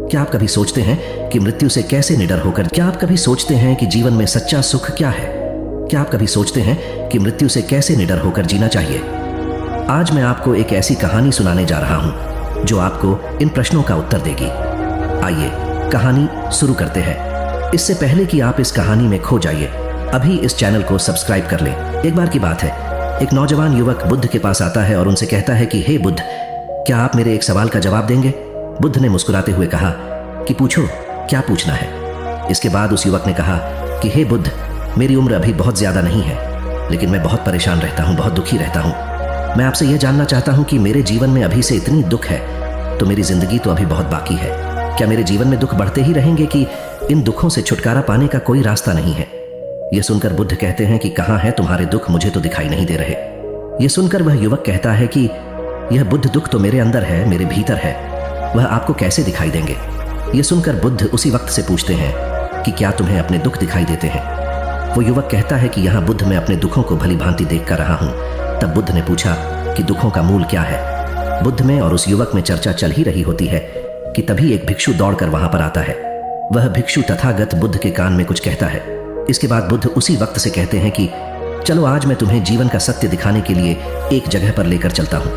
क्या आप कभी सोचते हैं कि मृत्यु से कैसे निडर होकर, क्या आप कभी सोचते हैं कि जीवन में सच्चा सुख क्या है? क्या आप कभी सोचते हैं कि मृत्यु से कैसे निडर होकर जीना चाहिए? आज मैं आपको एक ऐसी कहानी सुनाने जा रहा हूं जो आपको इन प्रश्नों का उत्तर देगी। आइए कहानी शुरू करते हैं। इससे पहले कि आप इस कहानी में खो जाइए, अभी इस चैनल को सब्सक्राइब कर लें। एक बार की बात है, एक नौजवान युवक बुद्ध के पास आता है और उनसे कहता है कि हे बुद्ध, क्या आप मेरे एक सवाल का जवाब देंगे? बुद्ध ने मुस्कुराते हुए कहा कि पूछो, क्या पूछना है? इसके बाद उस युवक ने कहा कि हे बुद्ध, मेरी उम्र अभी बहुत ज्यादा नहीं है, लेकिन मैं बहुत परेशान रहता हूँ, बहुत दुखी रहता हूँ। मैं आपसे यह जानना चाहता हूँ कि मेरे जीवन में अभी से इतनी दुख है तो मेरी जिंदगी तो अभी बहुत बाकी है। क्या मेरे जीवन में दुख बढ़ते ही रहेंगे कि इन दुखों से छुटकारा पाने का कोई रास्ता नहीं है? यह सुनकर बुद्ध कहते हैं कि कहाँ है तुम्हारे दुख, मुझे तो दिखाई नहीं दे रहे। यह सुनकर वह युवक कहता है कि यह बुद्ध दुख तो मेरे अंदर है, मेरे भीतर है, वह आपको कैसे दिखाई देंगे? यह सुनकर बुद्ध उसी वक्त से पूछते हैं कि क्या तुम्हें अपने दुख दिखाई देते हैं? वो युवक कहता है कि यहाँ बुद्ध मैं अपने दुखों को भली भांति देख कर रहा हूँ। तब बुद्ध ने पूछा कि दुखों का मूल क्या है? बुद्ध में और उस युवक में चर्चा चल ही रही होती है कि तभी एक भिक्षु दौड़कर वहां पर आता है। वह भिक्षु तथागत बुद्ध के कान में कुछ कहता है। इसके बाद बुद्ध उसी वक्त से कहते हैं कि चलो आज मैं तुम्हें जीवन का सत्य दिखाने के लिए एक जगह पर लेकर चलता हूँ।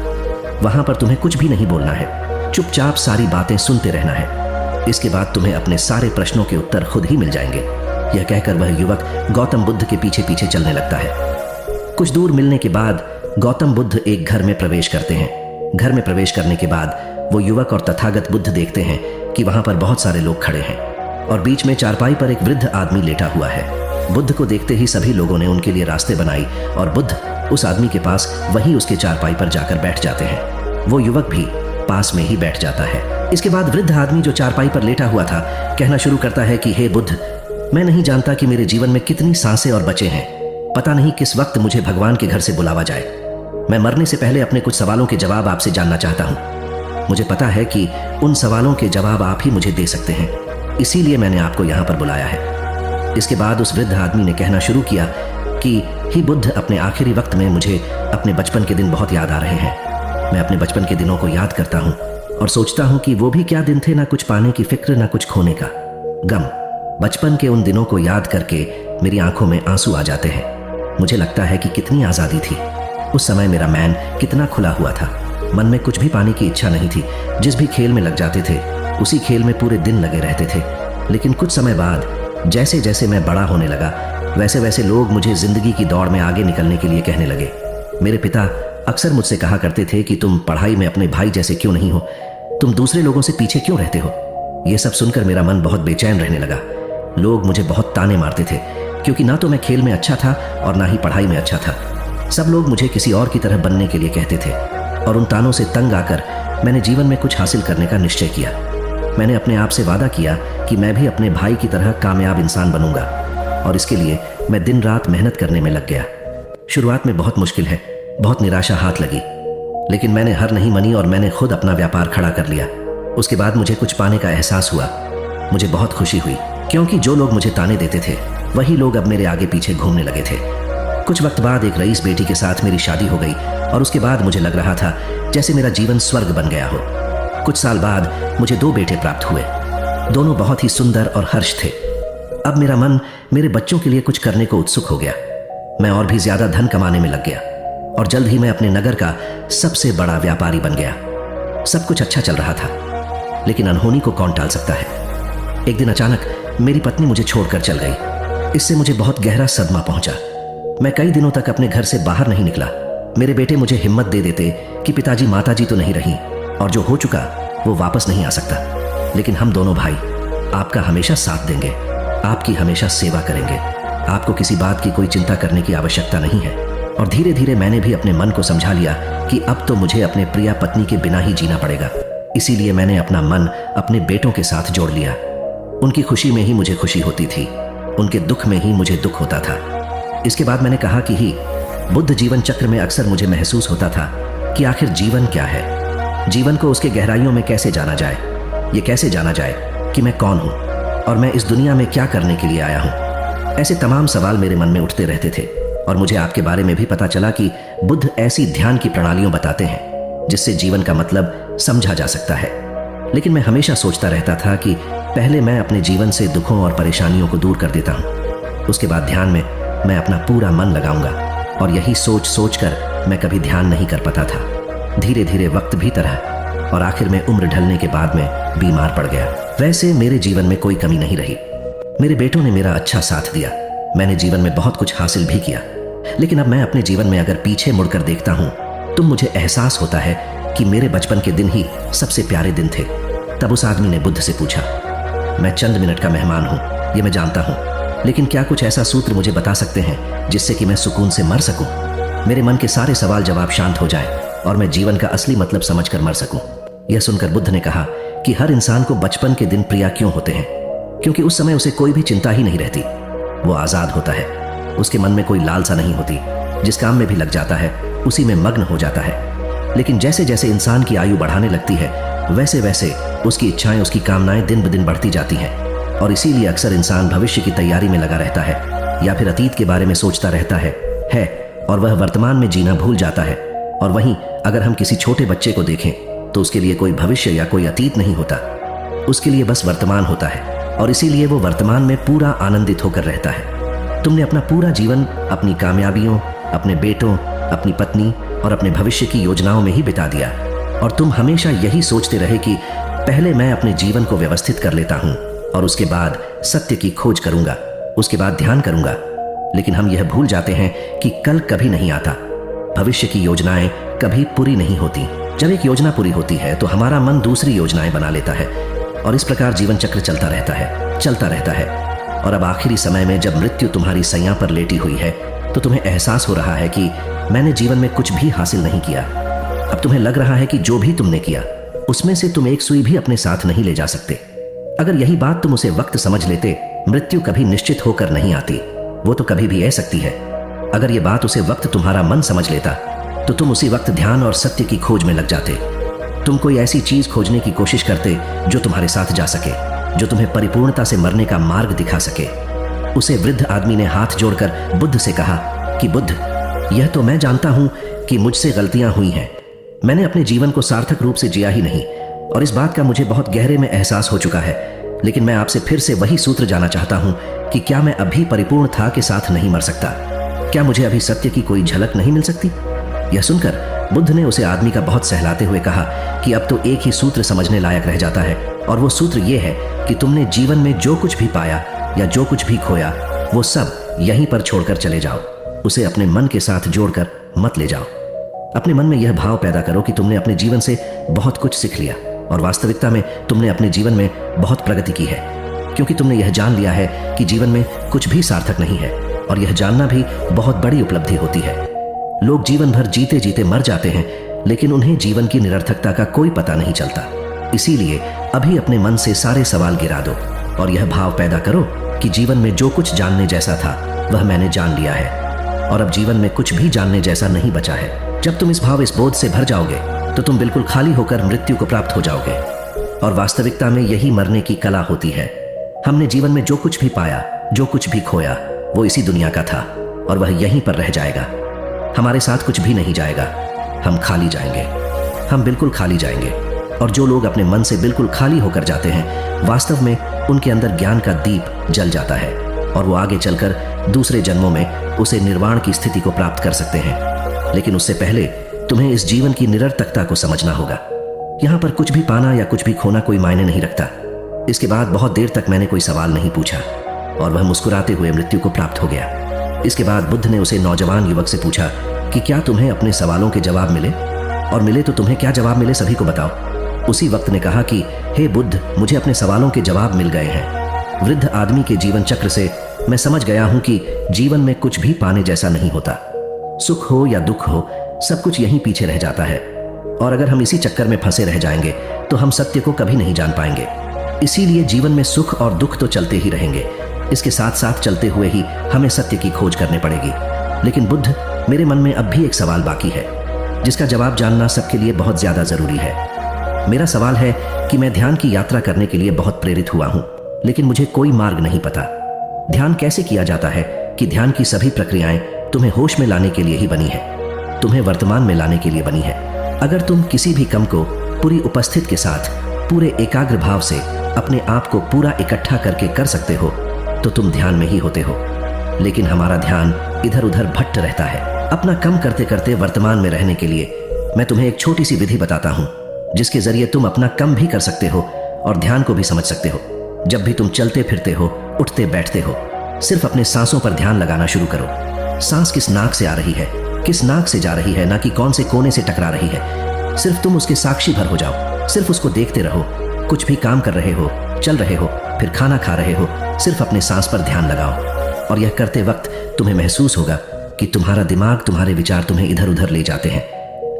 वहां पर तुम्हें कुछ भी नहीं बोलना है, चुपचाप सारी बातें सुनते रहना है। इसके बाद तुम्हें अपने सारे प्रश्नों के उत्तर खुद ही मिल जाएंगे। यह कहकर वह युवक गौतम बुद्ध के पीछे पीछे चलने लगता है। कुछ दूर मिलने के बाद गौतम बुद्ध एक घर में प्रवेश करते हैं। घर में प्रवेश करने के बाद वो युवक और तथागत बुद्ध देखते हैं कि वहां पर बहुत सारे लोग खड़े हैं और बीच में चारपाई पर एक वृद्ध आदमी लेटा हुआ है। बुद्ध को देखते ही सभी लोगों ने उनके लिए रास्ते बनाई और बुद्ध उस आदमी के पास वहीं उसके चारपाई पर जाकर बैठ जाते हैं। वो युवक भी पास में ही बैठ जाता है। इसके बाद वृद्ध आदमी जो चारपाई पर लेटा हुआ था कहना शुरू करता है कि हे बुद्ध, मैं नहीं जानता कि मेरे जीवन में कितनी सांसें और बचे हैं। पता नहीं किस वक्त मुझे भगवान के घर से बुलावा जाए। मैं मरने से पहले अपने कुछ सवालों के जवाब आपसे जानना चाहता हूँ। मुझे पता है कि उन सवालों के जवाब आप ही मुझे दे सकते हैं, इसीलिए मैंने आपको यहाँ पर बुलाया है। इसके बाद उस वृद्ध आदमी ने कहना शुरू किया कि हे बुद्ध, अपने आखिरी वक्त में मुझे अपने बचपन के दिन बहुत याद आ रहे हैं। मैं अपने बचपन के दिनों को याद करता हूँ और सोचता हूँ कि वो भी क्या दिन थे, ना कुछ पाने की फिक्र, ना कुछ खोने का गम। बचपन के उन दिनों को याद करके मेरी आंखों में आंसू आ जाते हैं। मुझे लगता है कि कितनी आज़ादी थी उस समय। मेरा मैन कितना खुला हुआ था, मन में कुछ भी पाने की इच्छा नहीं थी। जिस भी खेल में लग जाते थे उसी खेल में पूरे दिन लगे रहते थे। लेकिन कुछ समय बाद जैसे जैसे मैं बड़ा होने लगा वैसे वैसे लोग मुझे जिंदगी की दौड़ में आगे निकलने के लिए कहने लगे। मेरे पिता अक्सर मुझसे कहा करते थे कि तुम पढ़ाई में अपने भाई जैसे क्यों नहीं हो, तुम दूसरे लोगों से पीछे क्यों रहते हो। यह सब सुनकर मेरा मन बहुत बेचैन रहने लगा। लोग मुझे बहुत ताने मारते थे क्योंकि ना तो मैं खेल में अच्छा था और ना ही पढ़ाई में अच्छा था। सब लोग मुझे किसी और की तरह बनने के लिए कहते थे और उन तानों से तंग आकर मैंने जीवन में कुछ हासिल करने का निश्चय किया। मैंने अपने आप से वादा किया कि मैं भी अपने भाई की तरह कामयाब इंसान बनूंगा और इसके लिए मैं दिन रात मेहनत करने में लग गया। शुरुआत में बहुत मुश्किल है, बहुत निराशा हाथ लगी, लेकिन मैंने हार नहीं मानी और मैंने खुद अपना व्यापार खड़ा कर लिया। उसके बाद मुझे कुछ पाने का एहसास हुआ। मुझे बहुत खुशी हुई क्योंकि जो लोग मुझे ताने देते थे वही लोग अब मेरे आगे पीछे घूमने लगे थे। कुछ वक्त बाद एक रईस बेटी के साथ मेरी शादी हो गई और उसके बाद मुझे लग रहा था जैसे मेरा जीवन स्वर्ग बन गया हो। कुछ साल बाद मुझे 2 बेटे प्राप्त हुए। दोनों बहुत ही सुंदर और हर्ष थे। अब मेरा मन मेरे बच्चों के लिए कुछ करने को उत्सुक हो गया। मैं और भी ज्यादा धन कमाने में लग गया और जल्द ही मैं अपने नगर का सबसे बड़ा व्यापारी बन गया। सब कुछ अच्छा चल रहा था, लेकिन अनहोनी को कौन टाल सकता है। एक दिन अचानक मेरी पत्नी मुझे छोड़कर चल गई। इससे मुझे बहुत गहरा सदमा पहुंचा। मैं कई दिनों तक अपने घर से बाहर नहीं निकला। मेरे बेटे मुझे हिम्मत दे देते कि पिताजी माताजी तो नहीं रही और जो हो चुका वो वापस नहीं आ सकता, लेकिन हम दोनों भाई आपका हमेशा साथ देंगे, आपकी हमेशा सेवा करेंगे। आपको किसी बात की कोई चिंता करने की आवश्यकता नहीं है। और धीरे धीरे मैंने भी अपने मन को समझा लिया कि अब तो मुझे अपने प्रिया पत्नी के बिना ही जीना पड़ेगा। इसीलिए मैंने अपना मन अपने बेटों के साथ जोड़ लिया। उनकी खुशी में ही मुझे खुशी होती थी, उनके दुख में ही मुझे दुख होता था। इसके बाद मैंने कहा कि ही बुद्ध जीवन चक्र में अक्सर मुझे महसूस होता था कि आखिर जीवन क्या है, जीवन को उसके गहराइयों में कैसे जाना जाए, ये कैसे जाना जाए कि मैं कौन हूँ और मैं इस दुनिया में क्या करने के लिए आया हूँ। ऐसे तमाम सवाल मेरे मन में उठते रहते थे और मुझे आपके बारे में भी पता चला कि बुद्ध ऐसी ध्यान की प्रणालियों बताते हैं जिससे जीवन का मतलब समझा जा सकता है। लेकिन मैं हमेशा सोचता रहता था कि पहले मैं अपने जीवन से दुखों और परेशानियों को दूर कर देता हूँ, उसके बाद ध्यान में मैं अपना पूरा मन लगाऊंगा। और यही सोच सोच कर मैं कभी ध्यान नहीं कर पाता था। धीरे धीरे वक्त भी तरह और आखिर में उम्र ढलने के बाद में बीमार पड़ गया। वैसे मेरे जीवन में कोई कमी नहीं रही। मेरे बेटों ने मेरा अच्छा साथ दिया। मैंने जीवन में बहुत कुछ हासिल भी किया। लेकिन अब मैं अपने जीवन में अगर पीछे मुड़कर देखता हूँ तो मुझे एहसास होता है कि मेरे बचपन के दिन ही सबसे प्यारे दिन थे। तब उस आदमी ने बुद्ध से पूछा, मैं चंद मिनट का मेहमान हूँ, ये मैं जानता हूँ, लेकिन क्या कुछ ऐसा सूत्र मुझे बता सकते हैं जिससे कि मैं सुकून से मर सकूं? मेरे मन के सारे सवाल जवाब शांत हो जाएं और मैं जीवन का असली मतलब समझकर मर सकूं। यह सुनकर बुद्ध ने कहा कि हर इंसान को बचपन के दिन प्रिय क्यों होते हैं? क्योंकि उस समय उसे कोई भी चिंता ही नहीं रहती। वो आजाद होता है, उसके मन में कोई लालसा नहीं होती। जिस काम में भी लग जाता है उसी में मग्न हो जाता है। लेकिन जैसे जैसे इंसान की आयु बढ़ाने लगती है वैसे वैसे उसकी इच्छाएं, उसकी कामनाएं दिन ब दिन बढ़ती जाती हैं। और इसीलिए अक्सर इंसान भविष्य की तैयारी में लगा रहता है या फिर अतीत के बारे में सोचता रहता है और वह वर्तमान में जीना भूल जाता है। और वहीं अगर हम किसी छोटे बच्चे को देखें तो उसके लिए कोई भविष्य या कोई अतीत नहीं होता, उसके लिए बस वर्तमान होता है। और इसीलिए वो वर्तमान में पूरा आनंदित होकर रहता है। तुमने अपना पूरा जीवन अपनी कामयाबियों, अपने बेटों, अपनी पत्नी और अपने भविष्य की योजनाओं में ही बिता दिया। और तुम हमेशा यही सोचते रहे कि पहले मैं अपने जीवन को व्यवस्थित कर लेता हूं और उसके बाद सत्य की खोज करूंगा, उसके बाद ध्यान करूंगा। लेकिन हम यह भूल जाते हैं कि कल कभी नहीं आता। भविष्य की योजनाएं कभी पूरी नहीं होती। जब एक योजना पूरी होती है तो हमारा मन दूसरी योजनाएं बना लेता है और इस प्रकार जीवन चक्र चलता रहता है। और अब आखिरी समय में जब मृत्यु तुम्हारी सैया पर लेटी हुई है तो तुम्हें एहसास हो रहा है कि मैंने जीवन में कुछ भी हासिल नहीं किया। अब तुम्हें लग रहा है कि जो भी तुमने किया उसमें से तुम एक सुई भी अपने साथ नहीं ले जा सकते। अगर यही बात तुम उसे वक्त समझ लेते, मृत्यु कभी निश्चित होकर नहीं आती, वो तो कभी भी आ सकती है। अगर ये बात उसे वक्त तुम्हारा मन समझ लेता तो तुम उसी वक्त ध्यान और सत्य की खोज में लग जाते। तुम कोई ऐसी चीज खोजने की कोशिश करते जो तुम्हारे साथ जा सके, जो तुम्हें परिपूर्णता से मरने का मार्ग दिखा सके। उसे वृद्ध आदमी ने हाथ जोड़कर बुद्ध से कहा कि बुद्ध, यह तो मैं जानता हूं कि मुझसे गलतियां हुई हैं। मैंने अपने जीवन को सार्थक रूप से जिया ही नहीं और इस बात का मुझे बहुत गहरे में एहसास हो चुका है। लेकिन मैं आपसे फिर से वही सूत्र जानना चाहता हूं कि क्या मैं अभी परिपूर्ण था के साथ नहीं मर सकता? क्या मुझे अभी सत्य की कोई झलक नहीं मिल सकती? यह सुनकर बुद्ध ने उसे आदमी का बहुत सहलाते हुए कहा कि अब तो एक ही सूत्र समझने लायक रह जाता है और वो सूत्र ये है कि तुमने जीवन में जो कुछ भी पाया या जो कुछ भी खोया वो सब यहीं पर छोड़कर चले जाओ। उसे अपने मन के साथ जोड़कर मत ले जाओ। अपने मन में यह भाव पैदा करो कि तुमने अपने जीवन से बहुत कुछ सीख लिया और वास्तविकता में तुमने अपने जीवन में बहुत प्रगति की है, क्योंकि तुमने यह जान लिया है कि जीवन में कुछ भी सार्थक नहीं है और यह जानना भी बहुत बड़ी उपलब्धि होती है। लोग जीवन भर जीते जीते मर जाते हैं लेकिन उन्हें जीवन की निरर्थकता का कोई पता नहीं चलता। इसीलिए अभी अपने मन से सारे सवाल गिरा दो और यह भाव पैदा करो कि जीवन में जो कुछ जानने जैसा था वह मैंने जान लिया है और अब जीवन में कुछ भी जानने जैसा नहीं बचा है। जब तुम इस बोध से भर जाओगे तो तुम बिल्कुल खाली होकर मृत्यु को प्राप्त हो जाओगे। और वास्तविकता में यही मरने की कला होती है। हमने जीवन में जो कुछ भी पाया, जो कुछ भी खोया, वो इसी दुनिया का था और वह यहीं पर रह जाएगा। हमारे साथ कुछ भी नहीं जाएगा। हम खाली जाएंगे, हम बिल्कुल खाली जाएंगे। और जो लोग अपने मन से बिल्कुल खाली होकर जाते हैं, वास्तव में उनके अंदर ज्ञान का दीप जल जाता है और वो आगे चलकर दूसरे जन्मों में उसे निर्वाण की स्थिति को प्राप्त कर सकते हैं। लेकिन उससे पहले तुम्हें इस जीवन की निरर्थकता को समझना होगा। यहाँ पर कुछ भी पाना या कुछ भी खोना कोई मायने नहीं रखता। इसके बाद बहुत देर तक मैंने कोई सवाल नहीं पूछा और वह मुस्कुराते हुए मृत्यु को प्राप्त हो गया। इसके बाद बुद्ध ने उसे नौजवान युवक से पूछा कि क्या तुम्हें अपने सवालों के जवाब मिले, और मिले तो तुम्हें क्या जवाब मिले सभी को बताओ। उसी वक्त ने कहा कि हे बुद्ध, मुझे अपने सवालों के जवाब मिल गए हैं। वृद्ध आदमी के जीवन चक्र से मैं समझ गया हूं कि जीवन में कुछ भी पाने जैसा नहीं होता। सुख हो या दुख हो, सब कुछ यहीं पीछे रह जाता है और अगर हम इसी चक्कर में फंसे रह जाएंगे तो हम सत्य को कभी नहीं जान पाएंगे। इसीलिए जीवन में सुख और दुख तो चलते ही रहेंगे, इसके साथ साथ चलते हुए ही हमें सत्य की खोज करनी पड़ेगी। लेकिन बुद्ध, मेरे मन में अब भी एक सवाल बाकी है जिसका जवाब जानना सबके लिए बहुत ज्यादा जरूरी है। मेरा सवाल है कि मैं ध्यान की यात्रा करने के लिए बहुत प्रेरित हुआ हूं, लेकिन मुझे कोई मार्ग नहीं पता। ध्यान कैसे किया जाता है कि ध्यान की सभी प्रक्रियाएं तुम्हें होश में लाने के लिए ही बनी है, तुम्हें वर्तमान में लाने के लिए बनी है। अगर तुम किसी भी कम को पूरी उपस्थित के साथ पूरे एकाग्र भाव से अपने आप को पूरा इकट्ठा करके कर सकते हो तो तुम ध्यान में ही होते हो। लेकिन हमारा ध्यान इधर उधर भटक रहता है। अपना कम करते करते वर्तमान में रहने के लिए मैं तुम्हें एक छोटी सी विधि बताता हूं, जिसके जरिए तुम अपना कम भी कर सकते हो और ध्यान को भी समझ सकते हो। जब भी तुम चलते फिरते हो, उठते बैठते हो, सिर्फ अपने सांसों पर ध्यान लगाना शुरू करो। सांस किस नाक से आ रही है, किस नाक से जा रही है, ना कि कौन से कोने से टकरा रही है। सिर्फ तुम उसके साक्षी भर हो जाओ, सिर्फ उसको देखते रहो। कुछ भी काम कर रहे हो, चल रहे हो, फिर खाना खा रहे हो, सिर्फ अपने सांस पर ध्यान लगाओ। और यह करते वक्त तुम्हें महसूस होगा कि तुम्हारा दिमाग, तुम्हारे विचार तुम्हें इधर उधर ले जाते हैं।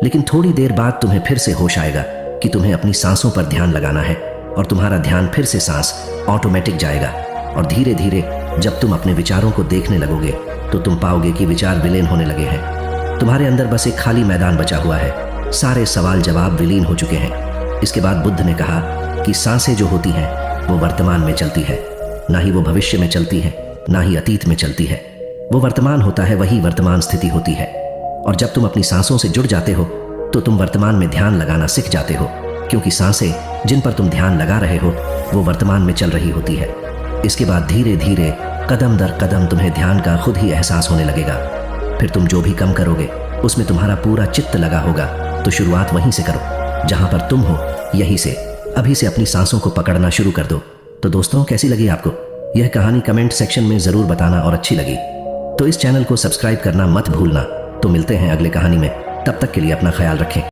लेकिन थोड़ी देर बाद तुम्हें फिर से होश आएगा कि तुम्हें अपनी सांसों पर ध्यान लगाना है और तुम्हारा ध्यान फिर से सांस ऑटोमेटिक जाएगा। और धीरे धीरे जब तुम अपने विचारों को देखने लगोगे तो तुम पाओगे कि विचार विलीन होने लगे हैं। तुम्हारे अंदर बस एक खाली मैदान बचा हुआ है। सारे सवाल जवाब विलीन हो चुके हैं। इसके बाद बुद्ध ने कहा कि सांसें जो होती हैं वो वर्तमान में चलती है, ना ही वो भविष्य में चलती है, ना ही अतीत में चलती है। वो वर्तमान होता है, वही वर्तमान स्थिति होती है। और जब तुम अपनी सांसों से जुड़ जाते हो तो तुम वर्तमान में ध्यान लगाना सीख जाते हो, क्योंकि सांसें जिन पर तुम ध्यान लगा रहे हो वो वर्तमान में चल रही होती है। इसके बाद धीरे धीरे कदम दर कदम तुम्हें ध्यान का खुद ही एहसास होने लगेगा। फिर तुम जो भी कम करोगे उसमें तुम्हारा पूरा चित्त लगा होगा। तो शुरुआत वहीं से करो जहां पर तुम हो, यहीं से अभी से अपनी सांसों को पकड़ना शुरू कर दो। तो दोस्तों, कैसी लगी आपको यह कहानी? कमेंट सेक्शन में जरूर बताना, और अच्छी लगी तो इस चैनल को सब्सक्राइब करना मत भूलना। तो मिलते हैं अगले कहानी में, तब तक के लिए अपना ख्याल रखें।